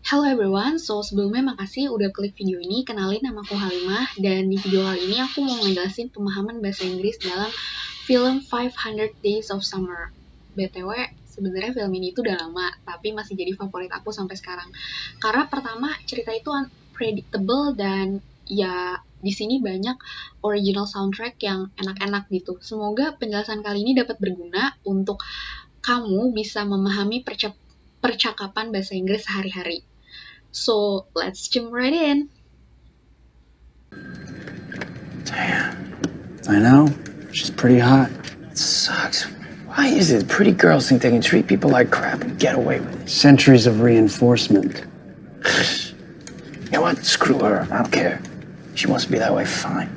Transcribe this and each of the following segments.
Hello everyone, so sebelumnya makasih udah klik video ini. Kenalin, nama aku Halimah, dan di video kali ini aku mau ngejelasin pemahaman bahasa Inggris dalam film 500 Days of Summer. BTW, sebenarnya film ini tuh udah lama, tapi masih jadi favorit aku sampai sekarang. Karena pertama, cerita itu unpredictable dan ya di sini banyak original soundtrack yang enak-enak gitu. Semoga penjelasan kali ini dapat berguna untuk kamu bisa memahami percakapan bahasa Inggris sehari-hari. So, let's jump right in. Damn. I know. She's pretty hot. It sucks. Why is it pretty girls think they can treat people like crap and get away with it? Centuries of reinforcement. You know what? Screw her. I don't care. She wants to be that way, fine.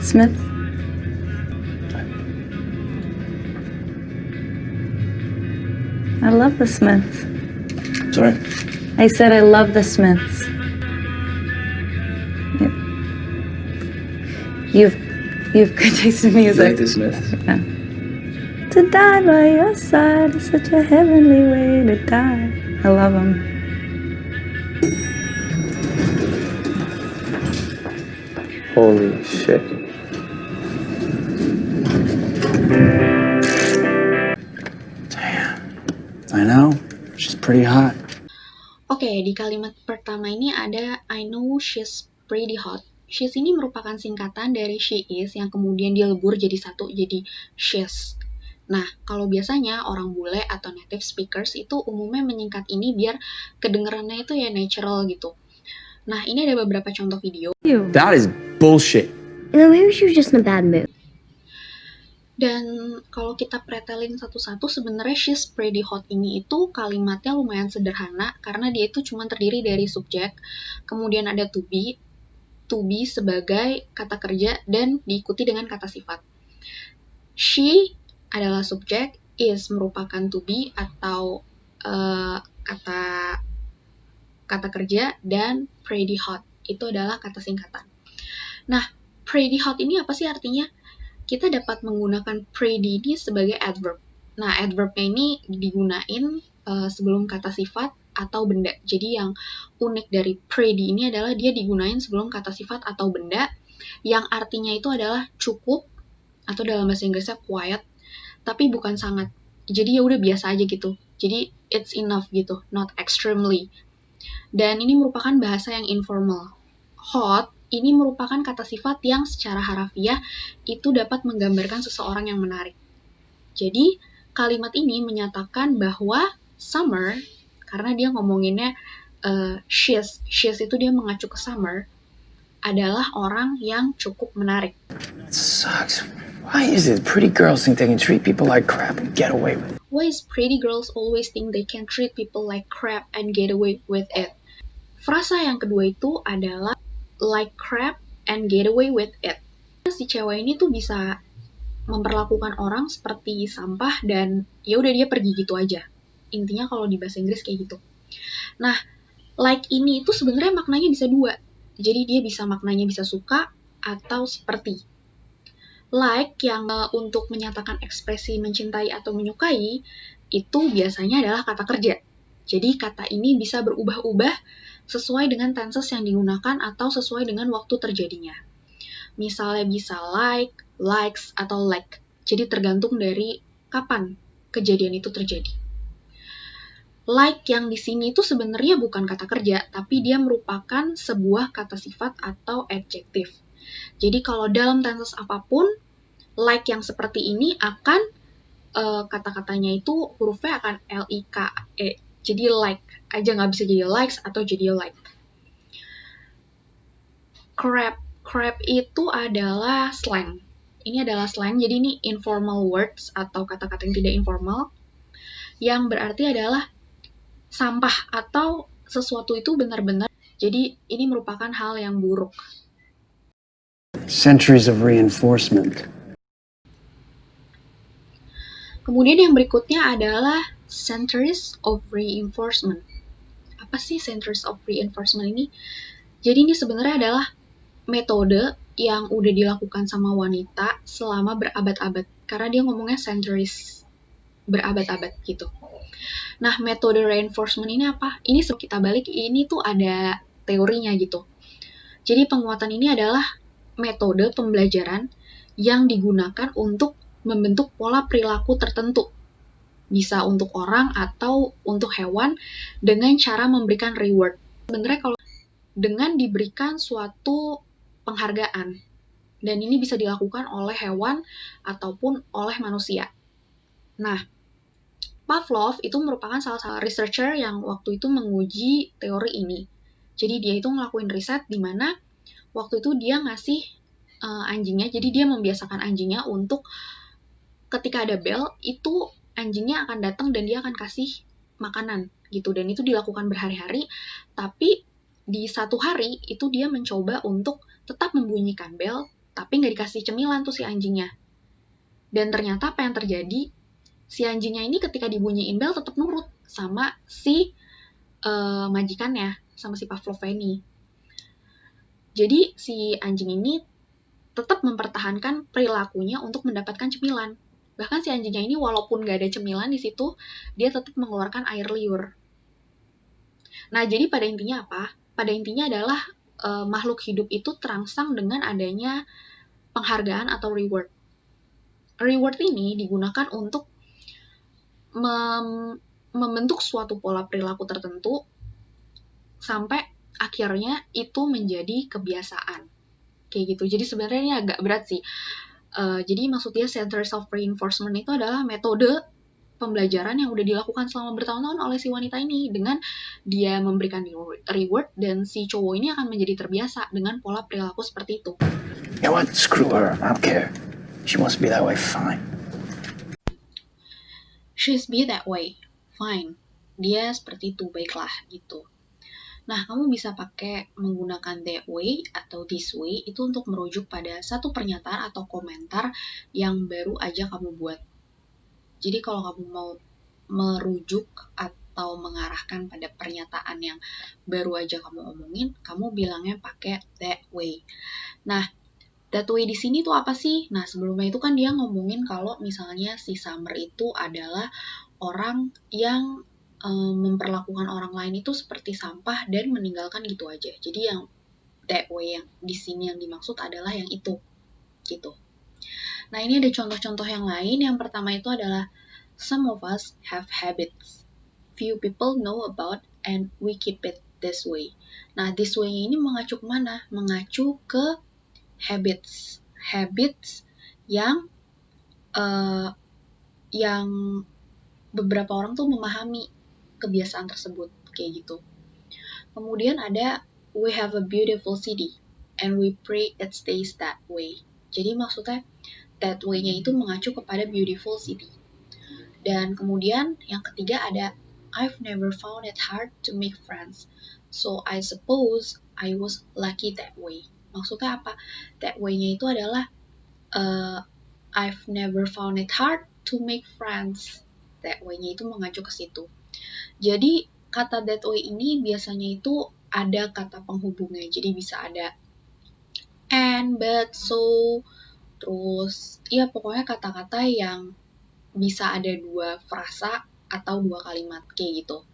Smith? I love the Smiths. Sorry? I said I love the Smiths. You've good taste in music. the Smiths? Yeah. To die by your side is such a heavenly way to die. I love them. Holy shit. Damn. I know. She's pretty hot. Oke, di kalimat pertama ini ada I know she's pretty hot. She's ini merupakan singkatan dari she is yang kemudian dilebur jadi satu jadi she's. Nah, kalau biasanya orang bule atau native speakers itu umumnya menyingkat ini biar kedengarannya itu ya natural gitu. Nah, ini ada beberapa contoh video. That is bullshit. Maybe she was just in a bad mood. Dan kalau kita pretelin satu-satu, sebenarnya she's pretty hot ini itu kalimatnya lumayan sederhana karena dia itu cuma terdiri dari subjek, kemudian ada to be sebagai kata kerja dan diikuti dengan kata sifat. She adalah subjek, is merupakan to be atau kata kerja, dan pretty hot itu adalah kata singkatan. Nah, pretty hot ini apa sih artinya? Kita dapat menggunakan pretty ini sebagai adverb. Nah, adverbnya ini digunain sebelum kata sifat atau benda. Jadi yang unik dari pretty ini adalah dia digunain sebelum kata sifat atau benda yang artinya itu adalah cukup atau dalam bahasa Inggrisnya quiet, tapi bukan sangat. Jadi ya udah biasa aja gitu. Jadi it's enough gitu, not extremely. Dan ini merupakan bahasa yang informal. Hot ini merupakan kata sifat yang secara harafiah itu dapat menggambarkan seseorang yang menarik. Jadi, kalimat ini menyatakan bahwa Summer, karena dia ngomonginnya she's itu dia mengacu ke Summer, adalah orang yang cukup menarik. It sucks. Why is it pretty girls think they can treat people like crap and get away with it? Why is pretty girls always think they can treat people like crap and get away with it? Frasa yang kedua itu adalah like crap and get away with it. Si cewek ini tuh bisa memperlakukan orang seperti sampah dan ya udah dia pergi gitu aja. Intinya kalau di bahasa Inggris kayak gitu. Nah, like ini itu sebenarnya maknanya bisa dua. Jadi dia bisa maknanya bisa suka atau seperti. Like yang untuk menyatakan ekspresi mencintai atau menyukai itu biasanya adalah kata kerja. Jadi kata ini bisa berubah-ubah sesuai dengan tenses yang digunakan atau sesuai dengan waktu terjadinya. Misalnya bisa like, likes, atau like. Jadi tergantung dari kapan kejadian itu terjadi. Like yang di sini itu sebenarnya bukan kata kerja, tapi dia merupakan sebuah kata sifat atau adjektif. Jadi kalau dalam tenses apapun, like yang seperti ini akan kata-katanya itu hurufnya akan L-I-K-E. Jadi like aja, nggak bisa jadi likes atau jadi like. Crap itu adalah slang. Ini adalah slang, jadi ini informal words atau kata-kata yang tidak informal yang berarti adalah sampah atau sesuatu itu benar-benar. Jadi ini merupakan hal yang buruk. Centuries of reinforcement. Kemudian yang berikutnya adalah centers of reinforcement. Apa sih centers of reinforcement ini? Jadi ini sebenarnya adalah metode yang udah dilakukan sama wanita selama berabad-abad. Karena dia ngomongnya centuries, berabad-abad gitu. Nah, metode reinforcement ini apa? Ini sebelum kita balik, ini tuh ada teorinya gitu. Jadi penguatan ini adalah metode pembelajaran yang digunakan untuk membentuk pola perilaku tertentu. Bisa untuk orang atau untuk hewan dengan cara memberikan reward. Sebenarnya kalau dengan diberikan suatu penghargaan. Dan ini bisa dilakukan oleh hewan ataupun oleh manusia. Nah, Pavlov itu merupakan salah satu researcher yang waktu itu menguji teori ini. Jadi dia itu ngelakuin riset di mana waktu itu dia ngasih anjingnya, jadi dia membiasakan anjingnya untuk ketika ada bel, itu anjingnya akan datang dan dia akan kasih makanan gitu. Dan itu dilakukan berhari-hari, tapi di satu hari itu dia mencoba untuk tetap membunyikan bel, tapi nggak dikasih cemilan tuh si anjingnya. Dan ternyata apa yang terjadi? Si anjingnya ini ketika dibunyiin bel tetap nurut sama si majikannya, sama si Pavlov ini. Jadi si anjing ini tetap mempertahankan perilakunya untuk mendapatkan cemilan. Bahkan si anjingnya ini walaupun gak ada cemilan di situ, dia tetap mengeluarkan air liur. Nah, jadi pada intinya apa? Pada intinya adalah makhluk hidup itu terangsang dengan adanya penghargaan atau reward. Reward ini digunakan untuk membentuk suatu pola perilaku tertentu sampai akhirnya itu menjadi kebiasaan. Kayak gitu. Jadi sebenarnya ini agak berat sih. Jadi maksudnya centers of reinforcement itu adalah metode pembelajaran yang udah dilakukan selama bertahun-tahun oleh si wanita ini dengan dia memberikan reward dan si cowok ini akan menjadi terbiasa dengan pola perilaku seperti itu. You know what? Screw her. I don't care. She wants to be that way, fine. She's be that way, fine. Dia seperti itu, baiklah gitu. Nah, kamu bisa pakai menggunakan that way atau this way itu untuk merujuk pada satu pernyataan atau komentar yang baru aja kamu buat. Jadi kalau kamu mau merujuk atau mengarahkan pada pernyataan yang baru aja kamu omongin, kamu bilangnya pakai that way. Nah, that way di sini tuh apa sih? Nah, sebelumnya itu kan dia ngomongin kalau misalnya si Summer itu adalah orang yang memperlakukan orang lain itu seperti sampah dan meninggalkan gitu aja. Jadi yang that way yang di sini yang dimaksud adalah yang itu, gitu. Nah, ini ada contoh-contoh yang lain. Yang pertama itu adalah some of us have habits few people know about and we keep it this way. Nah, this way ini mengacu kemana? Mengacu ke habits yang beberapa orang tuh memahami kebiasaan tersebut kayak gitu. Kemudian ada we have a beautiful city and we pray it stays that way. Jadi maksudnya that way-nya itu mengacu kepada beautiful city. Dan kemudian yang ketiga ada I've never found it hard to make friends. So I suppose I was lucky that way. Maksudnya apa? That way-nya itu adalah I've never found it hard to make friends. That way-nya itu mengacu ke situ. Jadi kata that way ini biasanya itu ada kata penghubungnya. Jadi bisa ada and, but, so, terus ya pokoknya kata-kata yang bisa ada dua frasa atau dua kalimat kayak gitu.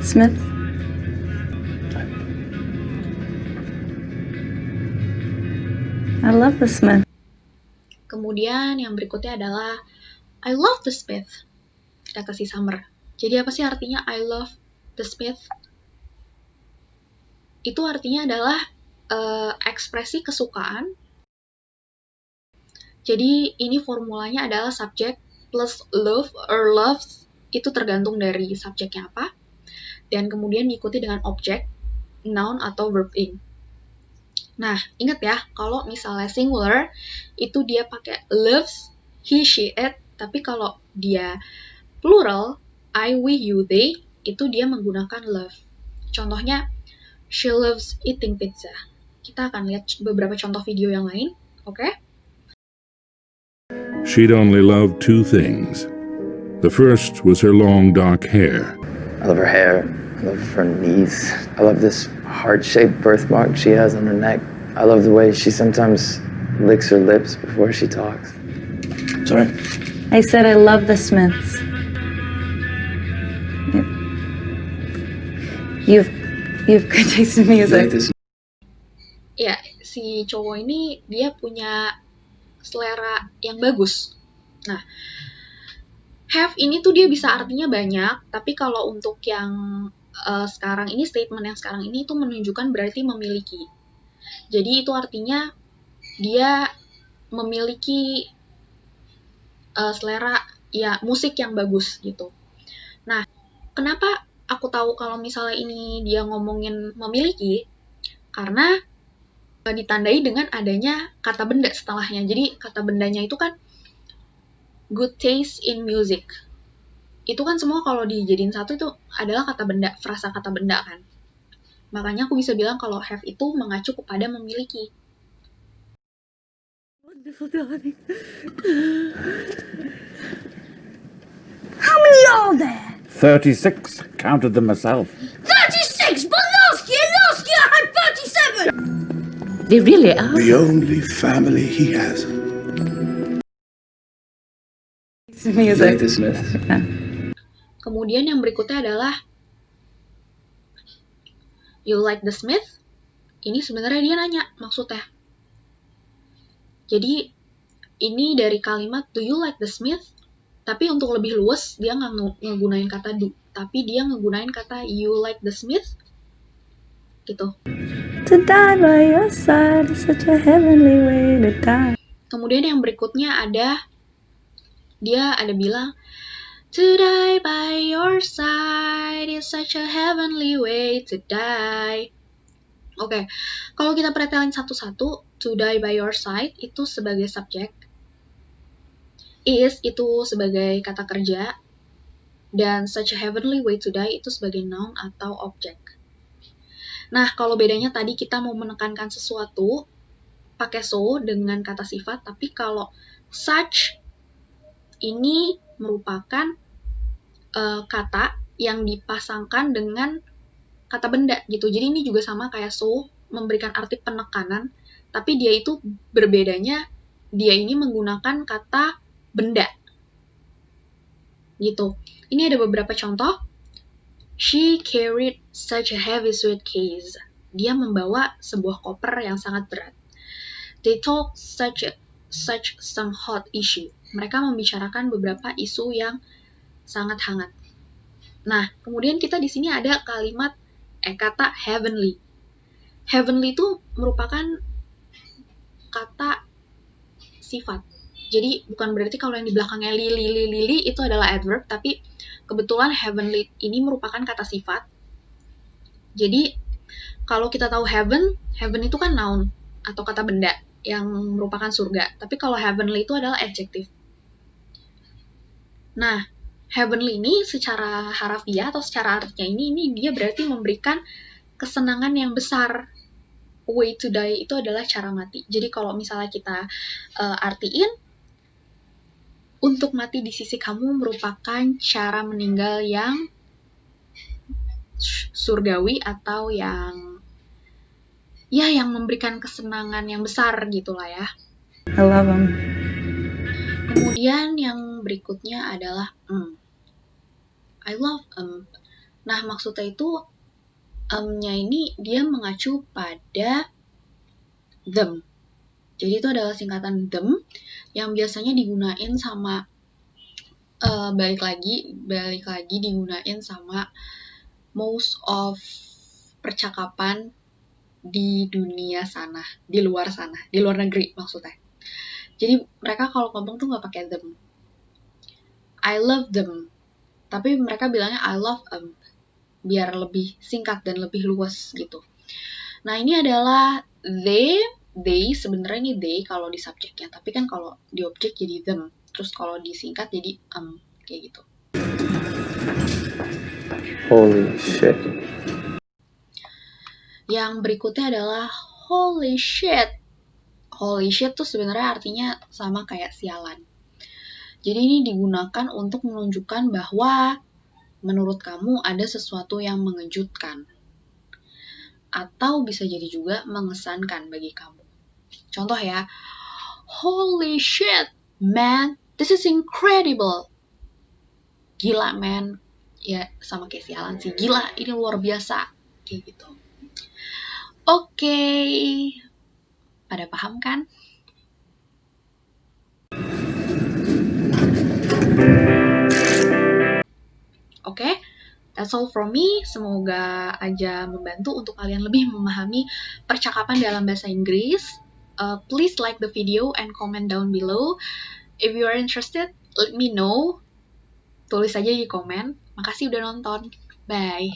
Smith? I love the Smith. Kemudian yang berikutnya adalah I love the Smith, kata si Summer. Jadi apa sih artinya I love the Smith? Itu artinya adalah ekspresi kesukaan. Jadi ini formulanya adalah subject plus love or loves, itu tergantung dari subjeknya apa. Dan kemudian diikuti dengan objek, noun atau verb in. Nah, ingat ya, kalau misalnya singular, itu dia pakai loves, he, she, it. Tapi kalau dia Plural, I, we, you, they, itu dia menggunakan love. Contohnya, she loves eating pizza. Kita akan lihat beberapa contoh video yang lain, oke? She'd only loved two things. The first was her long dark hair. I love her hair. I love her knees. I love this heart-shaped birthmark she has on her neck. I love the way she sometimes licks her lips before she talks. Sorry? I said I love the Smiths. You've good taste in music. Ya, si cowok ini dia punya selera yang bagus. Nah, have ini tuh dia bisa artinya banyak, tapi kalau untuk yang sekarang ini, statement yang sekarang ini itu menunjukkan berarti memiliki. Jadi itu artinya dia memiliki selera ya musik yang bagus gitu. Nah, kenapa aku tahu kalau misalnya ini dia ngomongin memiliki? Karena ditandai dengan adanya kata benda setelahnya. Jadi kata bendanya itu kan good taste in music. Itu kan semua kalau dijadiin satu itu adalah kata benda, frasa kata benda kan. Makanya aku bisa bilang kalau have itu mengacu kepada memiliki. Wonderful, darling. How many are there? 36. Counted them myself. 36, but last year I had 37. They really are. The only family he has. Music. The Smiths. Kemudian yang berikutnya adalah you like the Smith? Ini sebenarnya dia nanya maksudnya. Jadi ini dari kalimat do you like the Smith? Tapi untuk lebih luas dia nggak ngegunain kata do, tapi dia ngegunain kata you like the Smith gitu. To die by your side is such a heavenly way to die. Kemudian yang berikutnya dia ada bilang to die by your side is such a heavenly way to die. Oke, kalau kita pretelin satu-satu, to die by your side itu sebagai subjek, is itu sebagai kata kerja, dan such a heavenly way to die itu sebagai noun atau objek. Nah, kalau bedanya tadi kita mau menekankan sesuatu pakai so dengan kata sifat, tapi kalau such ini merupakan kata yang dipasangkan dengan kata benda gitu. Jadi ini juga sama kayak so, memberikan arti penekanan, tapi dia itu berbedanya, dia ini menggunakan kata benda gitu. Ini ada beberapa contoh. She carried such a heavy suitcase. Dia membawa sebuah koper yang sangat berat. They talked such some hot issue. Mereka membicarakan beberapa isu yang sangat hangat. Nah, kemudian kita di sini ada kata heavenly. Heavenly itu merupakan kata sifat. Jadi bukan berarti kalau yang di belakangnya lili itu adalah adverb, tapi kebetulan heavenly ini merupakan kata sifat. Jadi kalau kita tahu heaven itu kan noun atau kata benda yang merupakan surga. Tapi kalau heavenly itu adalah adjektif. Nah, heavenly ini secara harafiah atau secara artinya ini dia berarti memberikan kesenangan yang besar. Way to die itu adalah cara mati. Jadi kalau misalnya kita artiin, untuk mati di sisi kamu merupakan cara meninggal yang surgawi atau yang memberikan kesenangan yang besar gitulah ya. I love them. Kemudian yang berikutnya adalah I love Nah, maksudnya itu nya ini dia mengacu pada them. Jadi itu adalah singkatan them yang biasanya digunain sama balik lagi digunain sama most of percakapan di dunia sana, di luar sana, di luar negeri maksudnya. Jadi mereka kalau ngomong tuh nggak pakai them. I love them. Tapi mereka bilangnya I love biar lebih singkat dan lebih luas gitu. Nah, ini adalah they sebenarnya ini they kalau di subjeknya, tapi kan kalau di objek jadi them. Terus kalau disingkat jadi kayak gitu. Holy shit. Yang berikutnya adalah holy shit. Holy shit tuh sebenarnya artinya sama kayak sialan. Jadi ini digunakan untuk menunjukkan bahwa menurut kamu ada sesuatu yang mengejutkan. Atau bisa jadi juga mengesankan bagi kamu. Contoh ya, holy shit, man, this is incredible. Gila, man. Ya, sama kayak sialan sih. Gila, ini luar biasa. Kayak gitu. Oke. Pada paham kan? Oke. That's all from me. Semoga aja membantu untuk kalian lebih memahami percakapan dalam bahasa Inggris. Please like the video and comment down below. If you are interested, let me know. Tulis aja di komen. Makasih udah nonton. Bye.